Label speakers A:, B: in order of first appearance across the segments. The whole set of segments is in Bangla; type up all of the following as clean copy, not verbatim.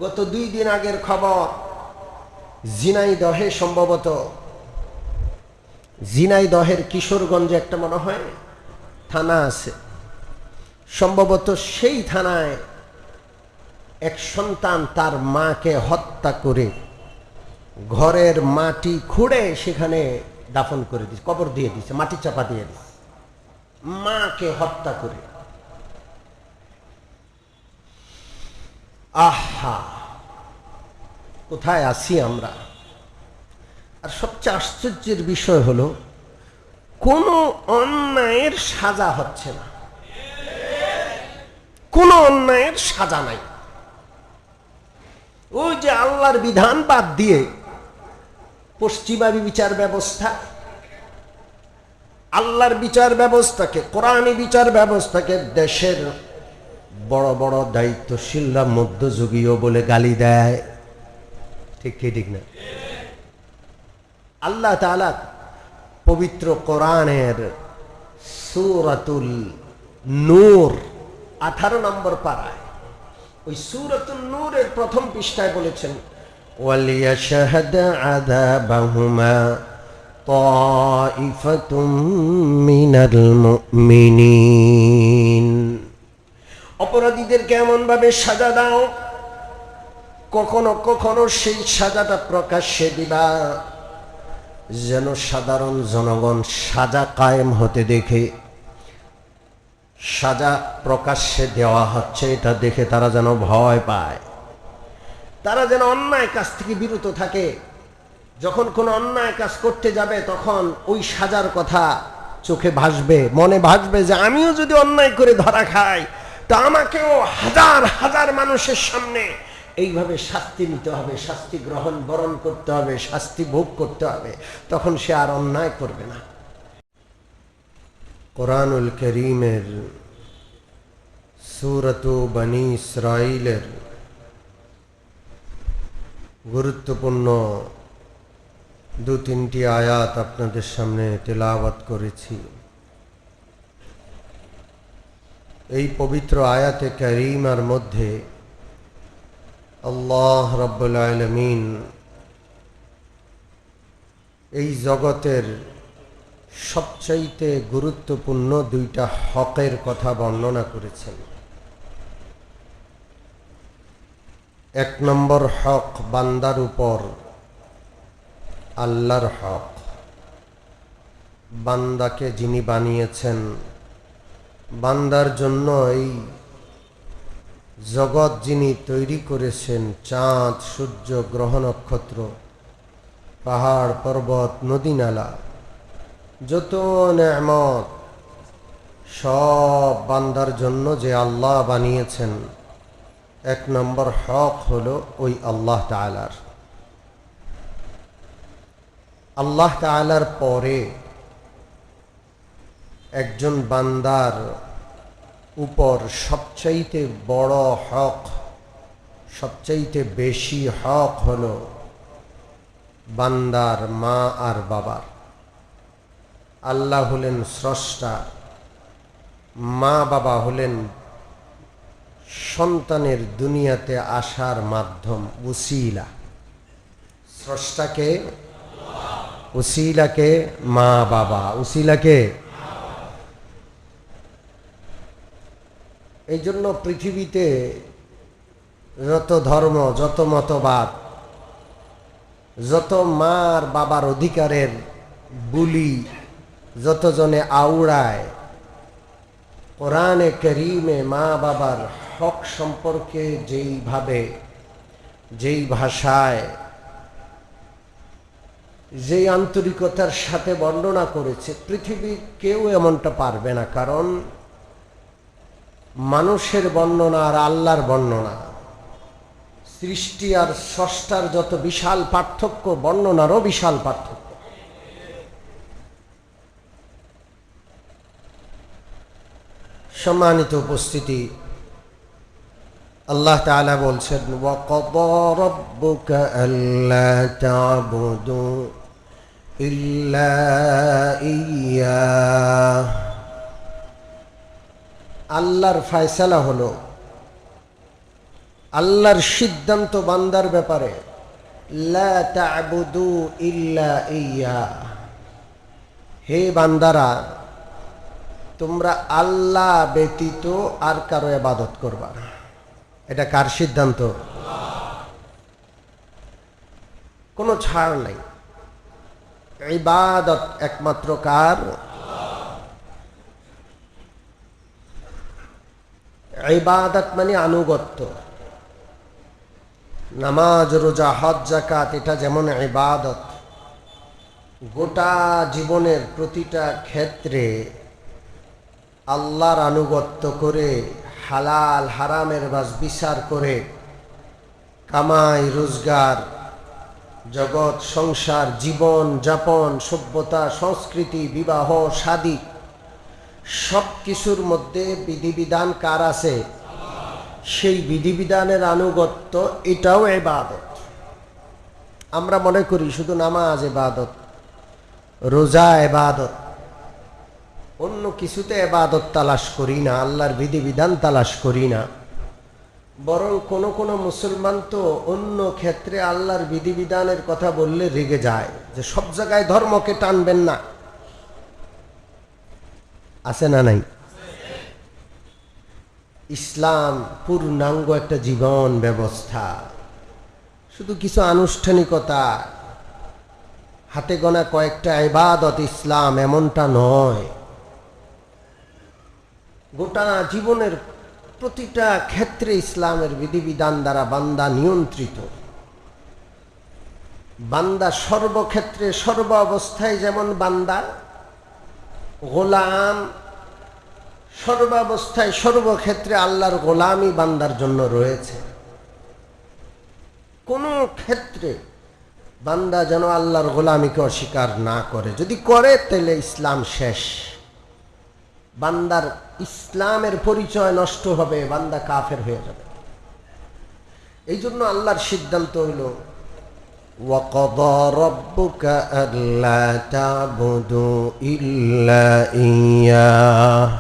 A: গত 2 দিন আগের খবর, ঝিনাইদহে সম্ভবত, ঝিনাইদহের কিশোরগঞ্জে একটা মনে হয় থানা আছে, সম্ভবত সেই থানায় এক সন্তান তার মাকে হত্যা করে ঘরের মাটি খুঁড়ে সেখানে দাফন করে দিয়েছে, কবর দিয়ে দিয়েছে, মাটি চাপা দিয়ে দিয়েছে মাকে হত্যা করে। আহা, কোথায় আছি আমরা! আর সবচেয়ে আশ্চর্যের বিষয় হলো কোনো অন্যায়ের সাজা হচ্ছে না, কোনো অন্যায়ের সাজা নাই। ওই যে আল্লাহর বিধান বাদ দিয়ে পশ্চিমা বিচার ব্যবস্থা, আল্লাহর বিচার ব্যবস্থাকে, কোরআনী বিচার ব্যবস্থাকে দেশের বড় বড় দায়িত্বশীলরা মধ্যযুগীয় বলে গালি দেয়। ঠিক কি ঠিক না? আল্লাহ তাআলা পবিত্র কোরআনের সূরাতুল নূর 18 নম্বর পারায়, ওই সূরাতুল নূরের প্রথম পৃষ্ঠায় বলেছেন, ওয়ালিয়াশহাদ আযাবাহুমা তাইফাতুম মিনাল মুমিনিন। অপরাধীদেরকে এমন ভাবে সাজা দাও, কখনো কখনো সেই সাজাটা প্রকাশ্যে দিবা যেন সাধারণ জনগণ সাজা কায়েম হতে দেখে, সাজা প্রকাশ্যে দেওয়া হচ্ছে এটা দেখে তারা যেন ভয় পায়, তারা যেন অন্যায় কাজ থেকে বিরত থাকে। যখন কোনো অন্যায় কাজ করতে যাবে তখন ওই সাজার কথা চোখে ভাসবে, মনে ভাসবে যে আমিও যদি অন্যায় করে ধরা খাই তা আমাকেও হাজার হাজার মানুষের সামনে এইভাবে শাস্তি নিতে হবে, শাস্তি বরণ করতে হবে, শাস্তি ভোগ করতে হবে, তখন সে আর অন্যায় করবে না। কোরআনুল কারীমের সূরাতু বনী ইসরাঈলের গুরুত্বপূর্ণ 2-3টি আয়াত আপনাদের সামনে তেলাওয়াত করেছি। এই পবিত্র আয়াতে কারীমার মধ্যে আল্লাহ রাব্বুল আলামিন এই জগতের সবচাইতে গুরুত্বপূর্ণ 2টা হকের কথা বর্ণনা করেছেন। 1 নম্বর হক বান্দার উপর আল্লাহর হক, বান্দাকে যিনি বানিয়েছেন, বান্দার জন্য এই জগৎ যিনি তৈরি করেছেন, চাঁদ, সূর্য, গ্রহ, নক্ষত্র, পাহাড়, পর্বত, নদী, নালা, যত নেয়ামত সব বান্দার জন্য যে আল্লাহ বানিয়েছেন, 1 নম্বর হক হলো ওই আল্লাহ তাআলার। আল্লাহ তাআলার পরে একজন বান্দার উপর সবচাইতে বড় হক, সবচাইতে বেশি হক হলো বান্দার মা আর বাবার। আল্লাহ হলেন স্রষ্টা, মা বাবা হলেন সন্তানের দুনিয়াতে আসার মাধ্যম, উসিলা। স্রষ্টাকে, উসিলাকে মা বাবা, উসিলাকে। এই জন্য পৃথিবীতে যত ধর্ম, যত মতবাদ, যত মা আর বাবার অধিকারের বুলি যতজনে আওড়ায়, কোরআনে কারীমে মা বাবার হক সম্পর্কে যেইভাবে, যেই ভাষায়, যেই আন্তরিকতার সাথে বর্ণনা করেছে, পৃথিবীর কেউ এমনটা পারবে না। কারণ মানুষের বর্ণনা আর আল্লাহর বর্ণনা, সৃষ্টি আর স্রষ্টার যত বিশাল পার্থক্য, বর্ণনারও বিশাল পার্থক্য। সম্মানিত উপস্থিতি, আল্লাহ তাআলা বলছেন, ওয়াকাদা রাব্বুকা আল্লা তা'বুদু ইল্লা ইয়্যাহ। আল্লাহর ফয়সালা হলো, আল্লাহর সিদ্ধান্ত বান্দার ব্যাপারে, লা তা'বুদু ইল্লা ইয়্যা, হে বান্দারা তোমরা আল্লাহ ব্যতীত আর কারো ইবাদত করবা না। এটা কার সিদ্ধান্ত? কোনো ছাড় নাই। ইবাদত একমাত্র কার? ইবাদত মানে আনুগত্য। নামাজ, রোজা, হজ, যাকাত এটা যেমন ইবাদত, গোটা জীবনের প্রতিটা ক্ষেত্রে আল্লাহর আনুগত্য করে, হালাল হারামের বিচার করে, কামাই রোজগার, জগৎ সংসার, জীবন যাপন, সভ্যতা, সংস্কৃতি, বিবাহ, শাদী, সব কিছুর মধ্যে বিধিবিধান কার আছে? সেই বিধিবিধানের আনুগত্য, এটাও ইবাদত। আমরা মনে করি শুধু নামাজ ইবাদত, রোজা ইবাদত, অন্য কিছুতে ইবাদত তালাশ করি না, আল্লাহর বিধিবিধান তালাশ করি না। বরং কোন কোন মুসলমান তো অন্য ক্ষেত্রে আল্লাহর বিধিবিধানের কথা বললে রেগে যায় যে সব জায়গায় ধর্মকে টানবেন না। আছে না নাই? ইসলাম পূর্ণাঙ্গ একটা জীবন ব্যবস্থা, শুধু কিছু আনুষ্ঠানিকতা, হাতে গোনা কয়েকটা ইবাদত ইসলাম এমনটা নয়। গোটা জীবনের প্রতিটা ক্ষেত্রে ইসলামের বিধিবিধান দ্বারা বান্দা নিয়ন্ত্রিত। বান্দা সর্বক্ষেত্রে সর্ব অবস্থায় যেমন বান্দা, গোলাম সর্বাবস্থায় সর্বক্ষেত্রে আল্লাহর গোলামই বান্দার জন্য রয়েছে। কোন ক্ষেত্রে বান্দা যেন আল্লাহর গোলামীকে অস্বীকার না করে। যদি করে তাহলে ইসলাম শেষ, বান্দার ইসলামের পরিচয় নষ্ট হবে, বান্দা কাফের হয়ে যাবে। এই জন্য আল্লাহর সিদ্ধান্ত হইল ওয়াকাদা রাব্বুকা আল্লা তা'বুদু ইল্লা ইয়্যাহ।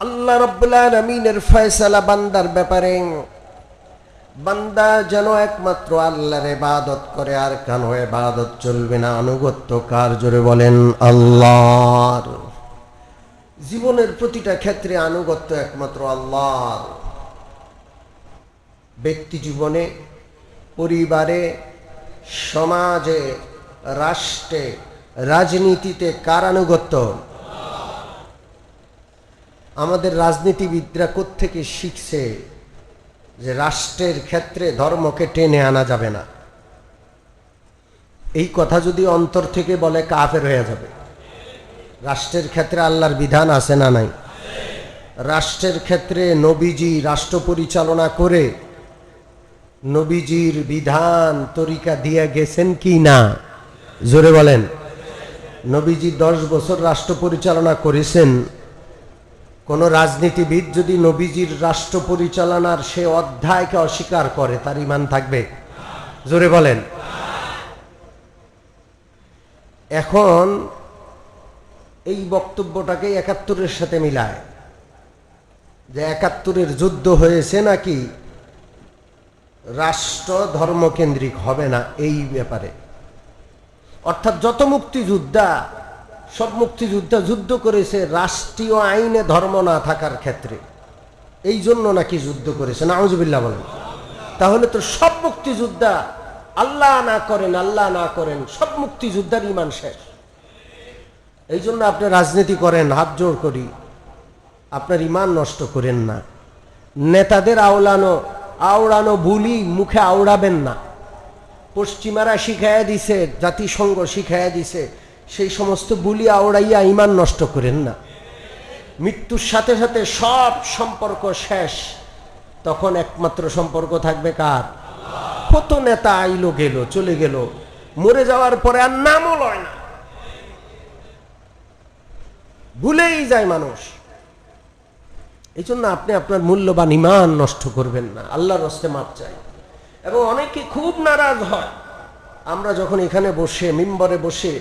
A: আল্লাহ রাব্বুল আলামিনের ফয়সালা বান্দার ব্যাপারে, বান্দা যেন একমাত্র আল্লাহর ইবাদত করে, আর কারো ইবাদত চলবে না। আনুগত্য কার? জোরে বলেন আল্লাহর। জীবনের প্রতিটা ক্ষেত্রে আনুগত্য একমাত্র আল্লাহর। ব্যক্তি জীবনে, পরিবারে, সমাজে, রাষ্ট্রে, রাজনীতিতে কার আনুগত্য? আমাদের রাজনীতিবিদরা কোত্থেকে শিখছে যে রাষ্ট্রের ক্ষেত্রে ধর্মকে টেনে আনা যাবে না? এই কথা যদি অন্তর থেকে বলে কাফের হয়ে যাবে। রাষ্ট্রের ক্ষেত্রে আল্লাহর বিধান আছে না নাই? রাষ্ট্রের ক্ষেত্রে নবীজি রাষ্ট্র পরিচালনা করে নবীজির বিধান তরিকা দিয়ে গেছেন কি না? জোরে বলেন। নবীজি 10 বছর রাষ্ট্র পরিচালনা করেছেন। কোন রাজনীতিবিদ যদি নবীজির রাষ্ট্র পরিচালনার সে অধ্যায়কে অস্বীকার করে, তার ঈমান থাকবে? জোরে বলেন। এখন এই বক্তব্যটাকে 71-এর সাথে মিলায় যে 71-এর যুদ্ধ হয়েছে নাকি রাষ্ট্র ধর্মকেন্দ্রিক হবে না এই ব্যাপারে। অর্থাৎ যত মুক্তিযোদ্ধা, সব মুক্তিযোদ্ধা যুদ্ধ করেছে রাষ্ট্রীয় আইনে ধর্ম না থাকার ক্ষেত্রে, এই জন্য নাকি যুদ্ধ করেছে। নাউজুবিল্লাহ বলেন। তাহলে তো সব মুক্তিযোদ্ধা আল্লাহ না করেন, আল্লাহ না করেন, সব মুক্তিযোদ্ধার ঈমান শেষ। এই জন্য আপনি রাজনীতি করেন, হাত জোড় করি, আপনার ঈমান নষ্ট করেন না। নেতাদের আওড়ানো বুলি মুখে আওড়াবেন না। পশ্চিমারা শিখাইয়া দিছে, জাতিসংঘ শিখাইয়া দিছে, সেই সমস্ত বুলি আওড়াইয়া ঈমান নষ্ট করেন না। মৃত্যুর সাথে সাথে সব সম্পর্ক শেষ, তখন একমাত্র সম্পর্ক থাকবে কার? কত নেতা আইলো গেল, চলে গেল, মরে যাওয়ার পরে আর নামও লয় না, ভুলেই যায় মানুষ। এই জন্য আপনি আপনার মূল্যবান ঈমান নষ্ট করবেন না, আল্লাহর হস্তে মাপ চাই। এবং অনেকে খুব নারাজ হয় আমরা যখন এখানে বসে মিম্বরে বসে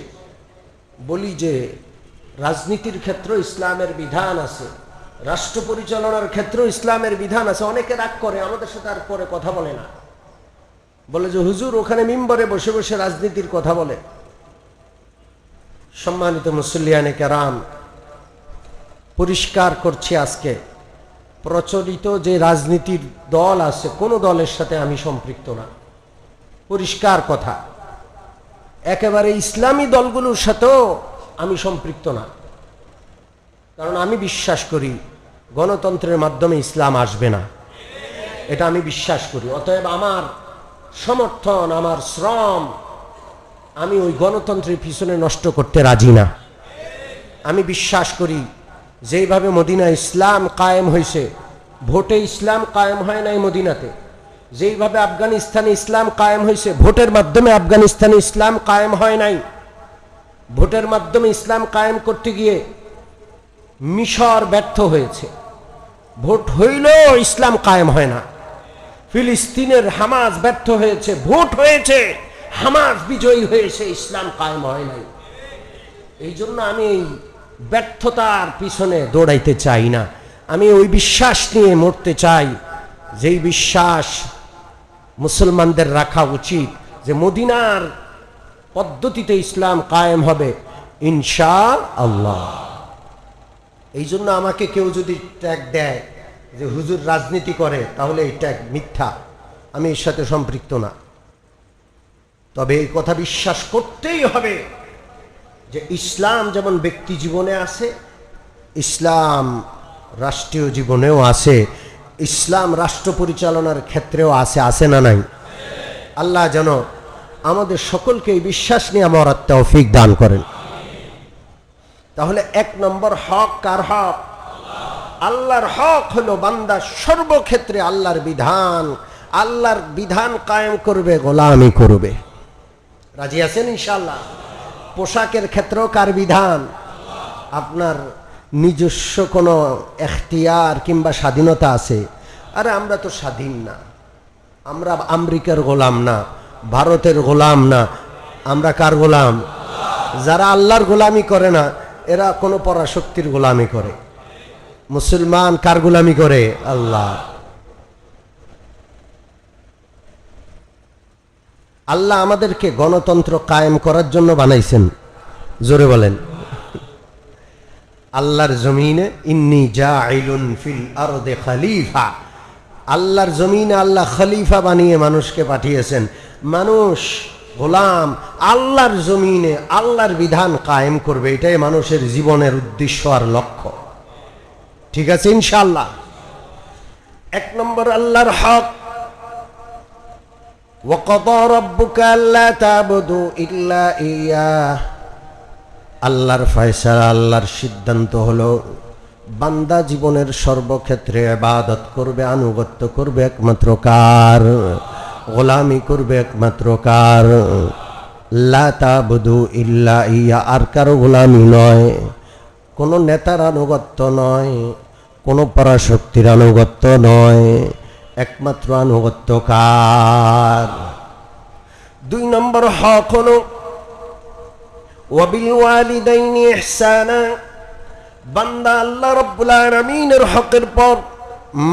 A: বলি যে রাজনীতির ক্ষেত্রে ইসলামের বিধান আছে, রাষ্ট্র পরিচালনার ক্ষেত্রেও ইসলামের বিধান আছে। অনেকে রাগ করে, আমাদের সাথে আর পরে কথা বলে না, বলে যে হুজুর ওখানে মিম্বরে বসে বসে রাজনীতির কথা বলে। সম্মানিত মুসল্লিয়ানে কেরাম, পরিষ্কার করছি আজকে, প্রচলিত যে রাজনীতির দল আছে কোন দলের সাথে আমি সম্পৃক্ত না, পরিষ্কার কথা। একেবারে ইসলামী দলগুলোর সাথেও আমি সম্পৃক্ত না, কারণ আমি বিশ্বাস করি গণতন্ত্রের মাধ্যমে ইসলাম আসবে না, এটা আমি বিশ্বাস করি। অতএব আমার সমর্থন, আমার শ্রম আমি ওই গণতন্ত্রের পিছনে নষ্ট করতে রাজি না। আমি বিশ্বাস করি যেইভাবে মদিনা ইসলাম কায়েম হয়েছে, ভোটে ইসলাম কায়েম হয় নাই মদিনাতে। যেইভাবে আফগানিস্তানে ইসলাম কায়েম হয়েছে, ভোটের মাধ্যমে আফগানিস্তানে ইসলাম কায়েম হয় নাই। ভোটের মাধ্যমে ইসলাম কায়েম করতে গিয়ে মিশর ব্যর্থ হয়েছে, ভোট হইলেও ইসলাম কায়েম হয় না। ফিলিস্তিনের হামাস ব্যর্থ হয়েছে, ভোট হয়েছে, হামাস বিজয়ী হয়েছে, ইসলাম কায়েম হয় নাই। এই জন্য আমি এই ব্যর্থতার পিছনে দৌড়াইতে চাই না। আমি ওই বিশ্বাস নিয়ে মরতে চাই, যেই বিশ্বাস মুসলমানদের রাখা উচিত যে মদিনার পদ্ধতিতে ইসলাম কায়েম হবে ইনশাআল্লাহ। এই জন্য আমাকে কেউ যদি ট্যাগ দেয় যে হুজুর রাজনীতি করে, তাহলে এই ট্যাগ মিথ্যা, আমি এর সাথে সম্পৃক্ত না। তবে এই কথা বিশ্বাস করতেই হবে যে ইসলাম যেমন ব্যক্তি জীবনে আছে, ইসলাম রাষ্ট্রীয় জীবনেও আছে, ইসলাম রাষ্ট্র পরিচালনার ক্ষেত্রেও আছে, আছে না নাই? আল্লাহ যেন আমাদের সকলকে এই বিশ্বাস নিয়ে মরার তৌফিক দান করেন। তাহলে এক নম্বর হক কার হক? আল্লাহর হক হলো বান্দা সর্বক্ষেত্রে আল্লাহর বিধান কায়েম করবে, গোলামি করবে। রাজি আছেন ইনশাআল্লাহ? পোশাকের ক্ষেত্রেও কার বিধান? আপনার নিজস্ব কোনো এখতিয়ার কিংবা স্বাধীনতা আছে? আরে আমরা তো স্বাধীন না, আমরা আমেরিকার গোলাম না, ভারতের গোলাম না, আমরা কার গোলাম? যারা আল্লাহর গোলামি করে না এরা কোনো পরাশক্তির গোলামি করে। মুসলমান কার গোলামি করে? আল্লাহ। আল্লাহ আমাদেরকে গণতন্ত্র কায়েম করার জন্য বানাইছেন, জোরে বলেন। আল্লাহর জমিনে ইন্নী জাইলুন ফিল আরদে খলিফা, আল্লাহর জমিনে আল্লাহ খলিফা বানিয়ে মানুষকে পাঠিয়েছেন। মানুষ গোলাম, আল্লাহর জমিনে আল্লাহর বিধান কায়েম করবে, এটাই মানুষের জীবনের উদ্দেশ্য আর লক্ষ্য। ঠিক আছে ইনশাআল্লাহ? এক নম্বর আল্লাহর হক, ওয়াকাদা রাব্বুকা আল্লা তা'বুদু ইল্লা ইয়্যাহ, আল্লাহর ফয়সালা, আল্লাহর সিদ্ধান্ত হলো বান্দা জীবনের সর্বক্ষেত্রে ইবাদত করবে, আনুগত্য করবে একমাত্র কার? গোলামি করবে একমাত্র কার? লা তা'বুদু ইল্লা ইয়্যাহ, আর কারো গোলামি নয়, কোনো নেতার আনুগত্য নয়, কোনো পরাশক্তির আনুগত্য নয়, একমাত্র আনুগত্য কার? দুই নম্বর হক হলো ওয়াবিল ওয়ালিদাইনি ইহসানা, বান্দা আল্লাহ রাব্বুল আলামিনের হকের পর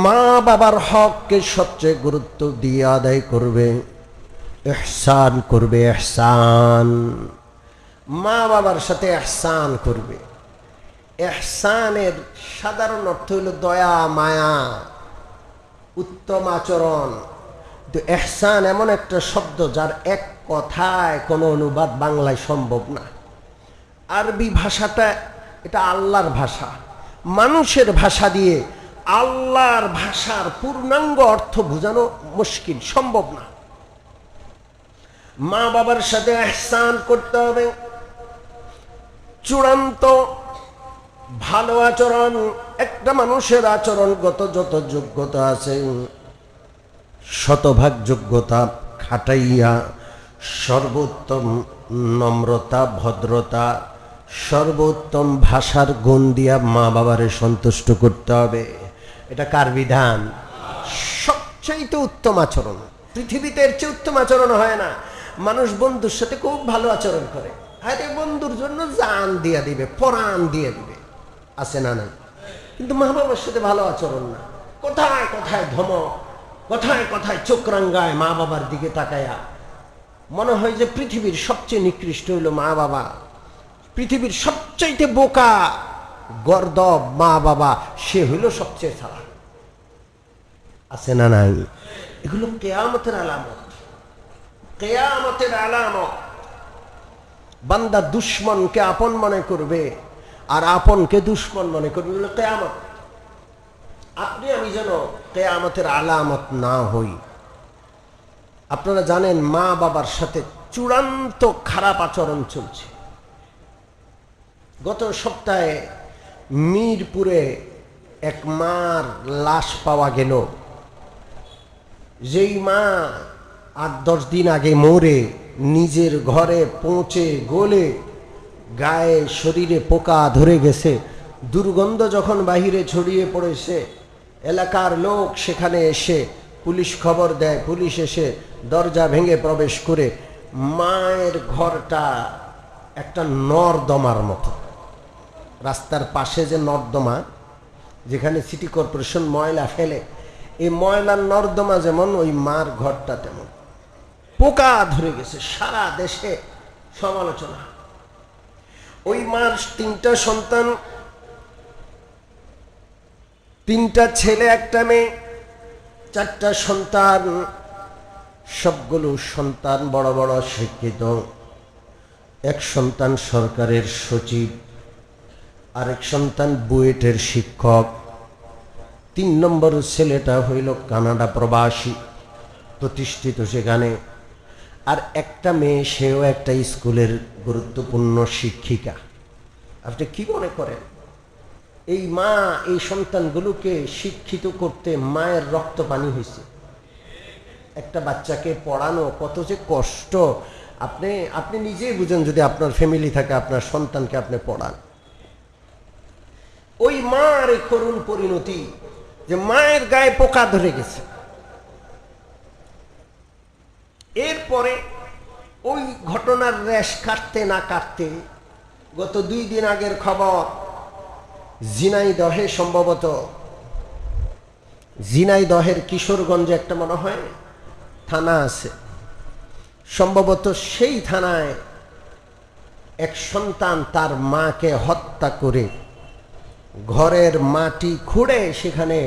A: মা বাবার হককে সবচেয়ে গুরুত্ব দিয়ে আদায় করবে, ইহসান করবে। ইহসান, মা বাবার সাথে ইহসান করবে। ইহসানের সাধারণ অর্থ হলো দয়া, মায়া, উত্তম আচরণ। তো ইহসান এমন একটা শব্দ যার এক কথায় কোনো অনুবাদ বাংলায় সম্ভব না। আরবি ভাষাটা এটা আল্লাহর ভাষা, মানুষের ভাষা দিয়ে আল্লাহর ভাষার পূর্ণাঙ্গ অর্থ বোঝানো মুশকিল, সম্ভব না। মা বাবার সাথে ইহসান করতে হবে। চূড়ান্ত ভালো আচরণ, একটা মানুষের আচরণগত যত যোগ্যতা আছে শতভাগ যোগ্যতা খাটাইয়া সর্বোত্তম নম্রতা, ভদ্রতা, সর্বোত্তম ভাষার গুণ দিয়া মা বাবারে সন্তুষ্ট করতে হবে। এটা কার বিধান? সবচাইতে উত্তম আচরণ, পৃথিবীতে এর চেয়ে উত্তম আচরণ হয় না। মানুষ বন্ধুর সাথে খুব ভালো আচরণ করে, আরে বন্ধুর জন্য জান দিয়ে দিবে, পরাণ দিয়ে দিবে, আছে না নাই? কিন্তু মা বাবার সাথে ভালো আচরণ না, কোথায় কোথায় ধমক, কোথায় কোথায় চোখ রাঙ্গায় মা বাবার দিকে তাকায়া। মনে হয় যে পৃথিবীর সবচেয়ে নিকৃষ্ট হইল মা বাবা, পৃথিবীর সবচাইতে বোকা গর্দব মা বাবা, সে হইল সবচেয়ে ছাড়া। আছে না নাই? এগুলো কিয়ামতের আলামত, কিয়ামতের আলামত। বান্দা দুশ্মনকে আপন মনে করবে আর আপনকে দুশ্মন মনে করবে, এগুলো কিয়ামত। আপনি আমি যেন কিয়ামতের আলামত না হই। আপনারা জানেন মা বাবার সাথে চূড়ান্ত খারাপ আচরণ চলছে। গত সপ্তাহে মিরপুরে এক মার লাশ পাওয়া গেল, যেই মা 8-10 দিন আগে মরে নিজের ঘরে পৌঁছে গলে গায়ে শরীরে পোকা ধরে গেছে, দুর্গন্ধ যখন বাহিরে ছড়িয়ে পড়েছে, এলাকার লোক সেখানে এসে পুলিশ খবর দেয়। পুলিশ এসে দরজা ভেঙে প্রবেশ করে মায়ের ঘরটা একটা নর্দমার মতো। রাস্তার পাশে যে নর্দমা, যেখানে সিটি কর্পোরেশন ময়লা ফেলে, এই ময়লার নর্দমা যেমন, ওই মার ঘরটা তেমন। পোকা ধরে গেছে, সারা দেশে সমালোচনা। ওই মার 3টা সন্তান, 3টা ছেলে 1টা মেয়ে, 4টা সন্তান। সবগুলো সন্তান বড় বড় শিক্ষিত। এক সন্তান সরকারের সচিব, আরেক সন্তান বুয়েটের শিক্ষক, 3 নম্বর ছেলেটা হইল কানাডা প্রবাসী, প্রতিষ্ঠিত সেখানে। আর একটা মেয়ে, সেও একটা স্কুলের গুরুত্বপূর্ণ শিক্ষিকা। আপনি কি মনে করেন এই মা এই সন্তানগুলোকে শিক্ষিত করতে মায়ের রক্ত পানি হয়েছে? একটা বাচ্চাকে পড়ানো কত যে কষ্ট, আপনি নিজেই বুঝেন। যদি আপনার ফ্যামিলি থাকে, আপনার সন্তানকে আপনি পড়ান। ওই মার এই করুণ পরিণতি যে মায়ের গায়ে পোকা ধরে গেছে। এরপরে ওই ঘটনার রেশ কাটতে না কাটতে গত 2 দিন আগের খবর, ঝিনাইদহে, সম্ভবত ঝিনাইদহের কিশোরগঞ্জে একটা মনে হয় থানা আছে, সম্ভবত সেই থানায় এক সন্তান তার মাকে হত্যা করে ঘরের মাটি খুঁড়ে সেখানে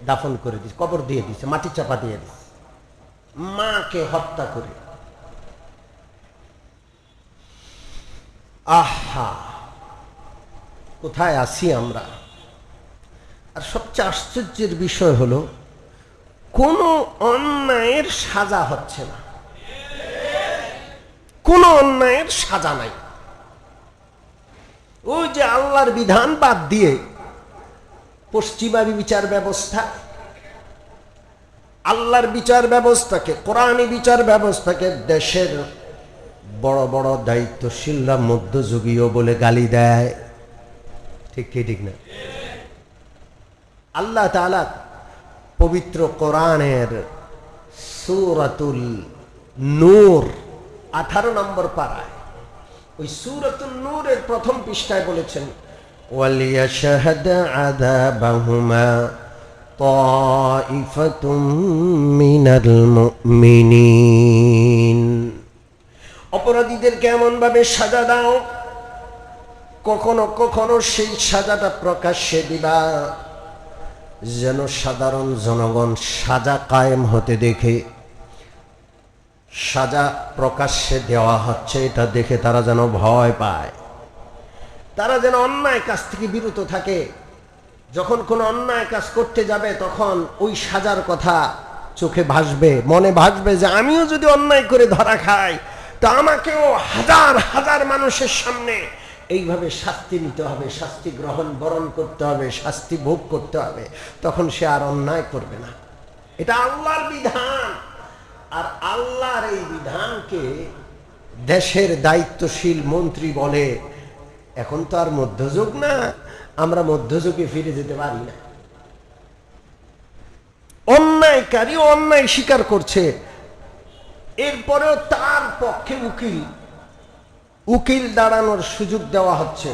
A: দাফন করে দিয়েছে, কবর দিয়ে দিয়েছে, মাটি চাপা দিয়ে দিয়েছে, মাকে হত্যা করে। আহা, কোথায় আছি আমরা! আর সবচেয়ে আশ্চর্যের বিষয় হলো, কোনো অন্যায়ের সাজা হচ্ছে না, কোনো অন্যায়ের সাজা নাই। ওই যে আল্লাহর বিধান বাদ দিয়ে পশ্চিমা বিচার ব্যবস্থা, আল্লাহর বিচার ব্যবস্থাকে, কোরআনী বিচার ব্যবস্থাকে দেশের বড় বড় দায়িত্বশীলরা মধ্যযুগীয় বলে গালি দেয়। ঠিক কি ঠিক না? আল্লাহ তাআলা পবিত্র কোরআনের সূরাতুল নূর 18 নম্বর পারায়, ওই সূরাতুল নূরের প্রথম পৃষ্ঠায় বলেছেন, ওয়ালিয়াশহাদ আযাবাহুমা তাইফাতুম মিনাল মুমিনিন। অপরাধীদেরকে এমন ভাবে সাজা দাও, কখনো কখনো সেই সাজাটা প্রকাশ্যে দিবা যেন সাধারণ জনগণ সাজা কায়েম হতে দেখে। সাজা প্রকাশ্যে দেওয়া হচ্ছে এটা দেখে তারা যেন ভয় পায়, তারা যেন অন্যায় কাজ থেকে বিরত থাকে। যখন কোনো অন্যায় কাজ করতে যাবে তখন ওই সাজার কথা চোখে ভাসবে, মনে ভাসবে যে আমিও যদি অন্যায় করে ধরা খাই তা আমাকেও হাজার হাজার মানুষের সামনে এইভাবে শাস্তি নিতে হবে, শাস্তি বরণ করতে হবে, শাস্তি ভোগ করতে হবে। তখন সে আর অন্যায় করবে না। এটা আল্লাহর বিধান। আর আল্লাহর এই বিধানকে দেশের দায়িত্বশীল মন্ত্রী বলে, এখন তো আর মধ্যযুগ না, আমরা মধ্যযুগে ফিরে যেতে পারি না। অন্যায়কারী অন্যায় স্বীকার করছে, এরপরেও তার পক্ষে উকিল দাঁড়ানোর সুযোগ দেওয়া হচ্ছে।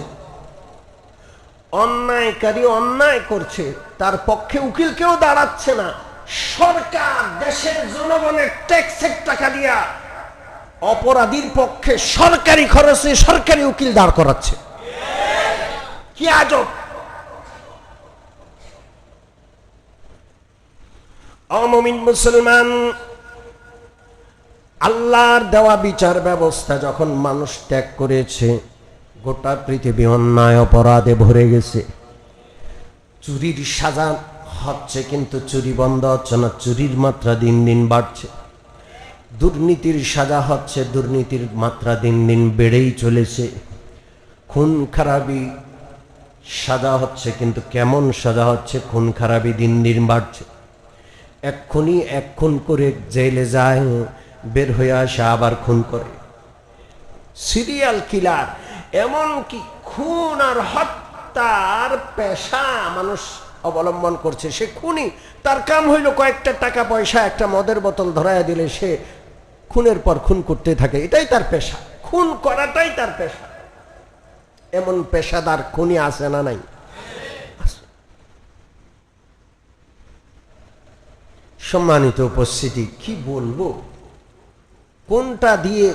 A: অন্যায়কারী অন্যায় করছে, তার পক্ষে উকিল কেউ দাঁড়াচ্ছে না। সরকার দেশের জনগণের ট্যাক্সের টাকা দিয়া অপরাধীর পক্ষে সরকারি খরচে সরকারি উকিল দাঁড় করাচ্ছে। কি আজব! অমুমিন মুসলমান, আল্লাহর দেওয়া বিচার ব্যবস্থা যখন মানুষ ত্যাগ করেছে, গোটা পৃথিবী অন্যায় অপরাধে ভরে গেছে। চুরির সাজা হচ্ছে কিন্তু চুরি বন্ধ হচ্ছে না, চুরির মাত্রা দিন দিন বাড়ছে। দুর্নীতির সাজা হচ্ছে, দুর্নীতির মাত্রা দিন দিন বেড়েই চলেছে। খুন খারাপি সাজা হচ্ছে, কিন্তু কেমন সাজা হচ্ছে? খুন খারাপি দিন দিন বাড়ছে। এক্ষুনি এক খুন করে জেলে যায়, বের হয়ে আসে আবার খুন করে। সিরিয়াল কিলার, এমনকি খুন আর হত্যার পেশা মানুষ অবলম্বন করছে। সে খুনি, তার কাম হইল কয়েকটা টাকা পয়সা, একটা মদের বোতল ধরায় দিলে সে খুনের পর খুন করতে থাকে। এটাই তার পেশা, খুন করাটাই তার পেশা। এমন পেশাদার খুনি আছে না নাই? সম্মানিত উপস্থিতি, কি বলবো, কোনটা দিয়ে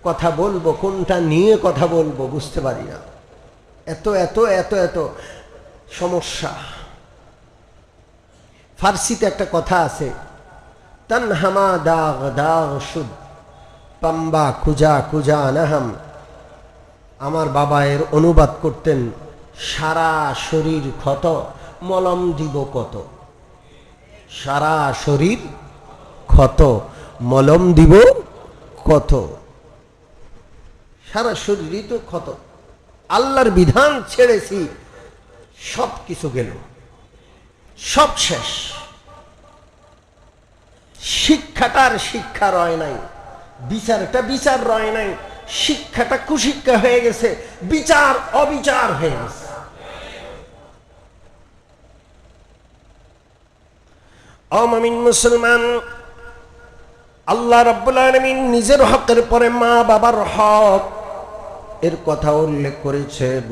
A: কথা বলবো, কোনটা নিয়ে কথা বলবো বুঝতে পারি না। এত এত এত এত সমস্যা। ফার্সিতে একটা কথা আছে, তনহামা দাগ দাগ শুদ পাম্বা খুজা খুজা নাহাম। আমার বাবা এর অনুবাদ করতেন, সারা শরীর ক্ষত মলম দিব কত। সারা শরীর ক্ষত মলম দিব কত। সারা শরীরই তো ক্ষত। আল্লাহর বিধান ছেড়েছি, সব কিছু গেল, সব শেষ। শিক্ষাটার শিক্ষা রয় নাই, বিচারটা বিচার রয় নাই, শিক্ষাটা কুশিক্ষা হয়ে গেছে, বিচার অবিচার হয়ে গেছে। অমুমিন মুসলমান, আল্লাহ রাব্বুল আলামিন নিজের হকের পরে মা বাবার হক এর কথা উল্লেখ করেছেন।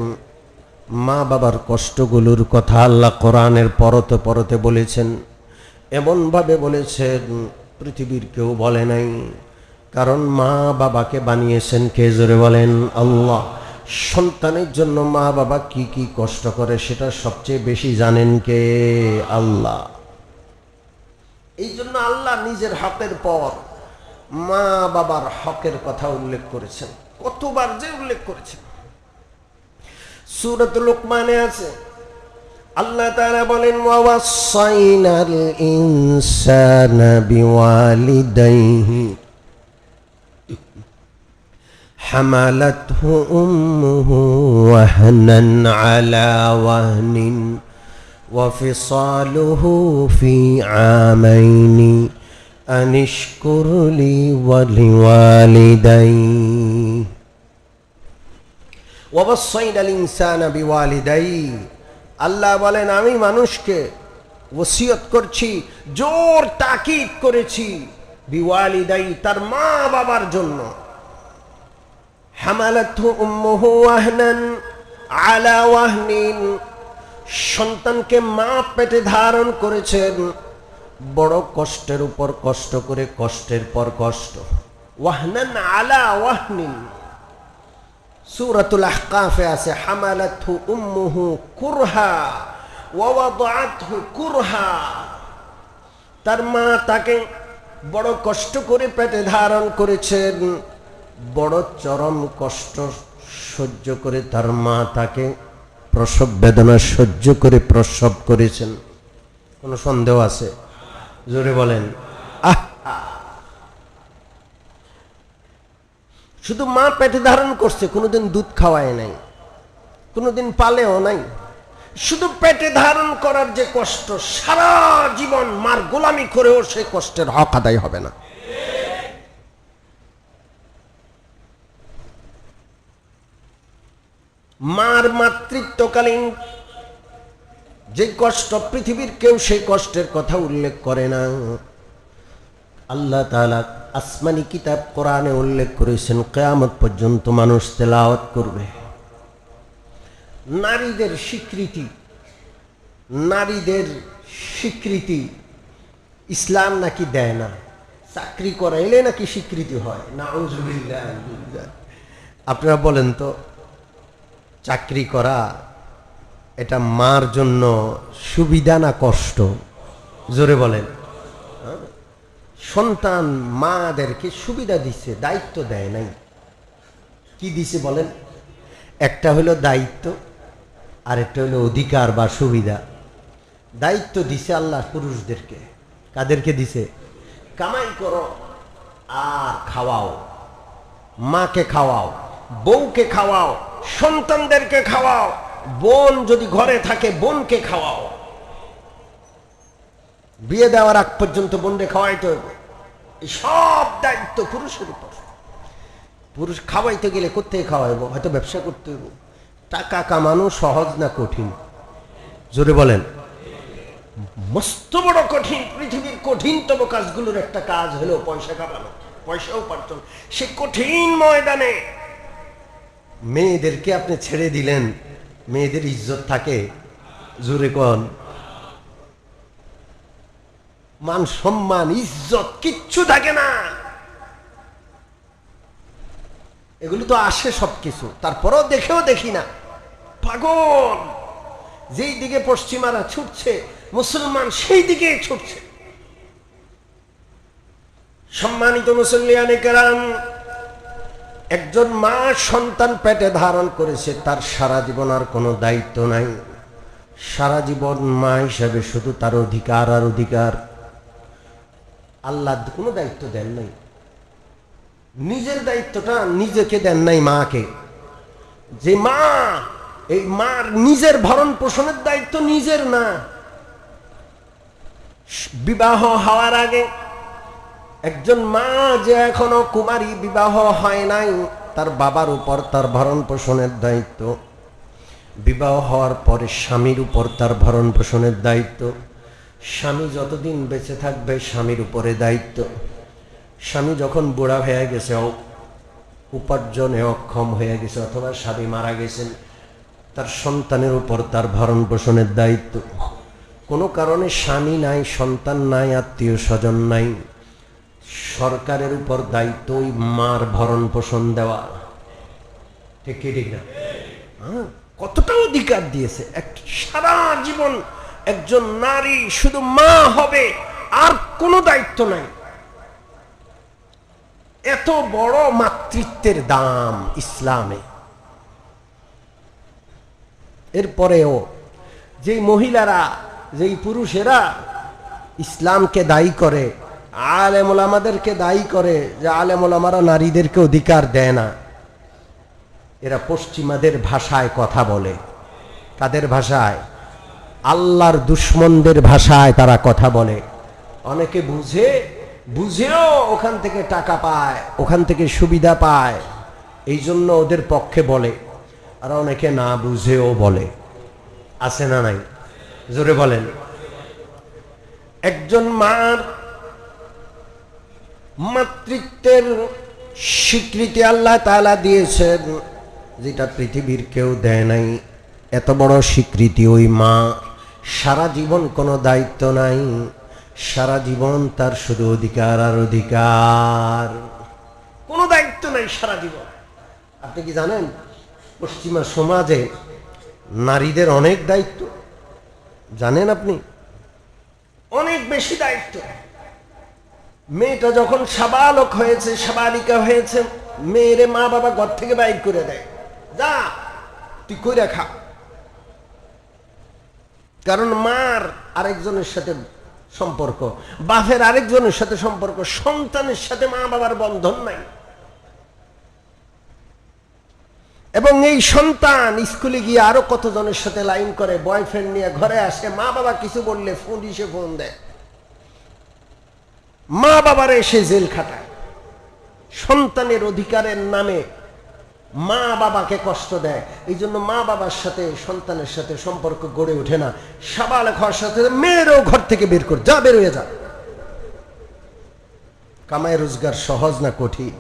A: মা বাবার কষ্টগুলোর কথা আল্লাহ কোরআনের পরতে পরতে বলেছেন। এমন ভাবে বলেছেন পৃথিবীর কেউ বলে নাই। কারণ মা বাবাকে বানিয়েছেন কে? জোরে বলেন আল্লাহ। সন্তানের জন্য মা বাবা কি কি কষ্ট করে সেটা সবচেয়ে বেশি জানেন কে? আল্লাহ। এই জন্য আল্লাহ নিজের হকের পর মা বাবার হকের কথা উল্লেখ করেছেন। কতবার যে উল্লেখ করেছেন। সূরাতুল লুকমানে আছে, আল্লাহ তাআলা বলেন, ওয়াসাইনাল ইনসানা বিওয়ালিদাইহি হামালাতহু উম্মুহু ওয়াহনান আলা ওয়াহনিন وفصاله في عامين أن اشكر لي ولوالديه ووصينا الإنسان بوالديه। আল্লাহ বলেন, আমি মানুষকে ওসিয়ত করছি, জোর তাকিদ করেছি, বিওয়ালিদাই, তার মা বাবার জন্য। হামালাতহু উম্মুহু ওয়াহনান আলা ওয়াহনিন, সন্তানকে মা পেটে ধারণ করেছেন বড় কষ্টের উপর কষ্ট করে, কষ্টের পর কষ্ট। ওয়াহনান আলা ওয়াহনিন, সূরাতুল আহকাফে আছে, হামালাতহু উম্মুহু কুরহা ওয়া ওয়াদাআতহু কুরহা, তার মা তাকে বড় কষ্ট করে পেটে ধারণ করেছেন, বড় চরম কষ্ট সহ্য করে তার মা তাকে প্রসব বেদনা সহ্য করে প্রসব করেছেন। কোনো সন্দেহ আছে? জোরে বলেন আহ। শুধু মা পেটে ধারণ করছে, কোনোদিন দুধ খাওয়ায় নাই, কোনোদিন পালেও নাই। শুধু পেটে ধারণ করার যে কষ্ট, সারা জীবন মার গোলামি করেও সেই কষ্টের হক আদায় হবে না। মার মাতৃত্বকালীন যে কষ্ট, পৃথিবীর কেউ সেই কষ্টের কথা উল্লেখ করে না। আল্লাহ তাআলা আসমানি কিতাব কোরআনে উল্লেখ করেছেন, কিয়ামত পর্যন্ত মানুষ তেলাওয়াত করবে। নারীদের স্বীকৃতি ইসলাম নাকি দেয় না, চাকরি করাইলে নাকি স্বীকৃতি হয়। নাউজুবিল্লাহ। আপনারা বলেন তো, চাকরি করা এটা মার জন্য সুবিধা না কষ্ট? জোরে বলেন। সন্তান মাদেরকে সুবিধা দিচ্ছে, দায়িত্ব দেয় নাই। কি দিছে বলেন? একটা হলো দায়িত্ব, আর একটা হলো অধিকার বা সুবিধা। দায়িত্ব দিছে আল্লাহ পুরুষদেরকে। কাদেরকে দিছে? কামাই করো আর খাওয়াও, মাকে খাওয়াও, বউকে খাওয়াও, সন্তানদেরকে খাওয়াও, বোন যদি ঘরে থাকে বোনকে খাওয়াও। বিয়ে দেওয়ার আগ পর্যন্ত বোনকে খাওয়াইতে হবে। এই সব দায়িত্ব পুরুষের উপর। পুরুষ খাওয়াইতে গেলে কোথায় খাওয়াইব? হয়তো ব্যবসা করতে হইব। টাকা কামানো সহজ না কঠিন? জোরে বলেন। মস্ত বড় কঠিন। পৃথিবীর কঠিনতম কাজগুলোর একটা কাজ হলো পয়সা কামানো, পয়সা উপার্জন। সে কঠিন ময়দানে মেয়েদেরকে আপনি ছেড়ে দিলেন, মেয়েদের ইজ্জত থাকে? জোরে কোন। মান সম্মান ইজ্জত কিচ্ছু থাকে না। এগুলো তো আসে সবকিছু, তারপরেও দেখেও দেখি না। পাগল। যেই দিকে পশ্চিমারা ছুটছে মুসলমান সেই দিকে ছুটছে। সম্মানিত মুসল্লিয়ানে কেরাম, একজন মা সন্তান পেটে ধারণ করেছে, তার সারা জীবন আর কোনো দায়িত্ব নাই। সারা জীবন মা হিসাবে শুধু তার অধিকার আর অধিকার। আল্লাহ কোনো দায়িত্ব দেন নাই। নিজের দায়িত্বটা নিজেকে দেন নাই মাকে। যে মা, এই মার নিজের ভরণ পোষণের দায়িত্ব নিজের না। বিবাহ হওয়ার আগে একজন মা যে এখনো কুমারী, বিবাহ হয় নাই, তার বাবার উপর তার ভরণ পোষণের দায়িত্ব। বিবাহ হওয়ার পরে স্বামীর উপর তার ভরণ পোষণের দায়িত্ব। স্বামী যতদিন বেঁচে থাকবে স্বামীর উপরে দায়িত্ব। স্বামী যখন বুড়া হয়ে গেছে, উপার্জনে অক্ষম হয়ে গেছে, অথবা স্বামী মারা গেছেন, তার সন্তানের উপর তার ভরণ পোষণের দায়িত্ব। কোনো কারণে স্বামী নাই, সন্তান নাই, আত্মীয় স্বজন নাই, সরকারের উপর দায়িত্ব ওই মার ভরণ পোষণ দেওয়া। ঠিক কি ঠিক না? কতটা অধিকার দিয়েছে। সারা জীবন একজন নারী শুধু মা হবে, আর কোনো দায়িত্ব নাই। এত বড় মাতৃত্বের দাম ইসলামে। এরপরেও যেই মহিলারা, যেই পুরুষেরা ইসলামকে দায়ী করে, আলেম ওলামাদেরকে দায়ী করে যে আলেম ওলামারা নারীদেরকে অধিকার দেয় না, এরা পশ্চিমাদের ভাষায় কথা বলে। কাদের ভাষায়? আল্লাহর দুশ্মনদের ভাষায় তারা কথা বলে। অনেকে বুঝেও ওখান থেকে টাকা পায়, ওখান থেকে সুবিধা পায়, এই জন্য ওদের পক্ষে বলে। আর অনেকে না বুঝেও বলে। আছে না নাই? জোরে বলেন। একজন মার মাতৃত্বের স্বীকৃতি আল্লাহ তাআলা দিয়েছেন, যেটা পৃথিবীর কেউ দেয় নাই। এত বড় স্বীকৃতি ওই মা। সারা জীবন কোনো দায়িত্ব নাই, সারা জীবন তার শুধু অধিকার আর অধিকার, কোনো দায়িত্ব নাই সারা জীবন। আপনি কি জানেন পশ্চিমা সমাজে নারীদের অনেক দায়িত্ব? জানেন আপনি? অনেক বেশি দায়িত্ব। মেয়েটা যখন সাবালক হয়েছে, সাবালিকা হয়েছে, মেয়েরে মা বাবা ঘর থেকে বাইর করে দেয়, যা তুই কইরা খা। কারণ মার আরেকজনের সাথে সম্পর্ক, বাপের আরেকজনের সাথে সম্পর্ক, সন্তানের সাথে মা বাবার বন্ধন নাই। এবং এই সন্তান স্কুলে গিয়ে আরো কতজনের সাথে লাইন করে, বয়ফ্রেন্ড নিয়ে ঘরে আসে, মা বাবা কিছু বললে পুলিশে ফোন দেয়, মা বাবার এসে জেল খাটায়। সন্তানের অধিকারের নামে মা বাবাকে কষ্ট দেয়। এই জন্য মা বাবার সাথে সন্তানের সাথে সম্পর্ক গড়ে ওঠে না। সাবালক হওয়ার সাথে মেয়েরও ঘর থেকে বের করে, যা বের হয়ে যা। কামাই রোজগার সহজ না কঠিন?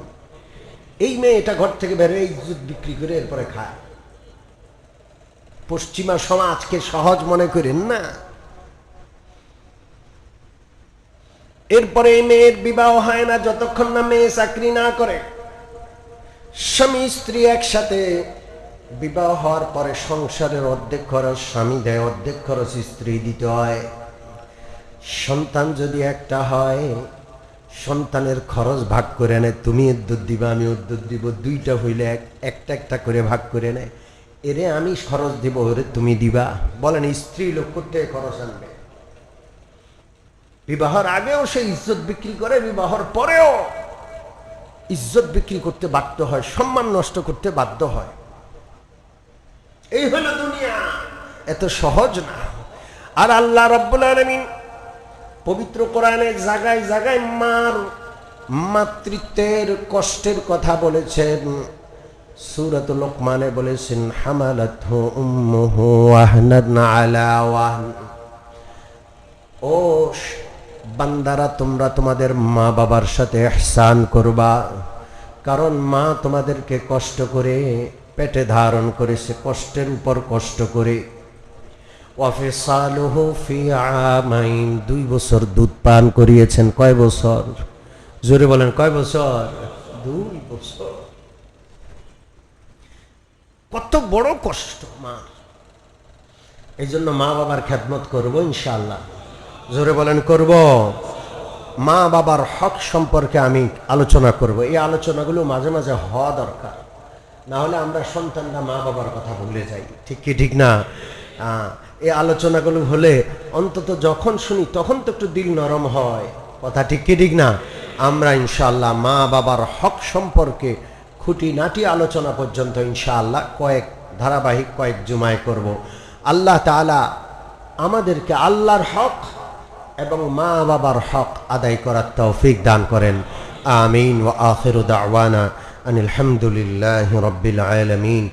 A: এই মেয়েটা ঘর থেকে বের হয়ে ইজ্জত বিক্রি করে এরপরে খায়। পশ্চিমা সমাজকে সহজ মনে করেন না। এরপরে এই মেয়ের বিবাহ হয় না যতক্ষণ না মেয়ে চাকরি না করে। স্বামী স্ত্রী একসাথে বিবাহ হওয়ার পরে সংসারের অর্ধেক খরচ স্বামী দেয়, অর্ধেক খরচ স্ত্রী দিতে হয়। সন্তান যদি একটা হয়, সন্তানের খরচ ভাগ করে নেয়, তুমি উদ্যোগ দিবা আমি উদ্যোগ দিব, দুইটা হইলে একটা একটা করে ভাগ করে নেয়। এরে আমি খরচ দিব, ওরে তুমি দিবা। বলেন স্ত্রী লোক করতে খরচ আনবে? বিবাহের আগেও সে ইজ্জত বিক্রি করে, বিবাহের পরেও ইজ্জত বিক্রি করতে বাধ্য হয়, সম্মান নষ্ট করতে বাধ্য হয়। এই হলো দুনিয়া, এত সহজ না। আর আল্লাহ রাব্বুল আলামিন পবিত্র কোরআনে জায়গায় জায়গায় মার মাতৃত্বের কষ্টের কথা বলেছেন। সূরাতুল লোকমানে বলেছেন হামালাতহু উম্মুহু ওয়াহনান আলা ওয়াহন। ও বান্দারা, তোমরা তোমাদের মা বাবার সাথে ইহসান করবা, কারণ মা তোমাদেরকে কষ্ট করে পেটে ধারণ করেছে, কষ্টের উপর কষ্ট করে। ওয়াফিসালুহু ফি আমাইন, 2 বছর দুধ পান করিয়েছেন। কয় বছর? জোরে বলেন, কয় বছর? 2 বছর। কত বড় কষ্ট মা। এই জন্য মা বাবার খেদমত করবো ইনশাআল্লাহ। জোরে বলেন, করব। মা বাবার হক সম্পর্কে আমি আলোচনা করব। এই আলোচনাগুলো মাঝে মাঝে হওয়া দরকার, না হলে আমরা সন্তানরা মা বাবার কথা ভুলে যাই। ঠিক কি ঠিক না? এই আলোচনাগুলো হলে অন্তত যখন শুনি তখন তো একটু দিল নরম হয়। কথা ঠিক কি ঠিক না? আমরা ইনশাআল্লাহ মা বাবার হক সম্পর্কে খুঁটিনাটি আলোচনা পর্যন্ত ইনশাআল্লাহ ধারাবাহিক কয়েক জুমায় করব। আল্লাহ তাআলা আমাদেরকে আল্লাহর হক এবং মা বাবার হক আদায় করার তৌফিক দান করেন। আমিন। ওয়া আখিরু দাওয়ানা আনিল হামদুলিল্লাহি রাব্বিল আলামিন।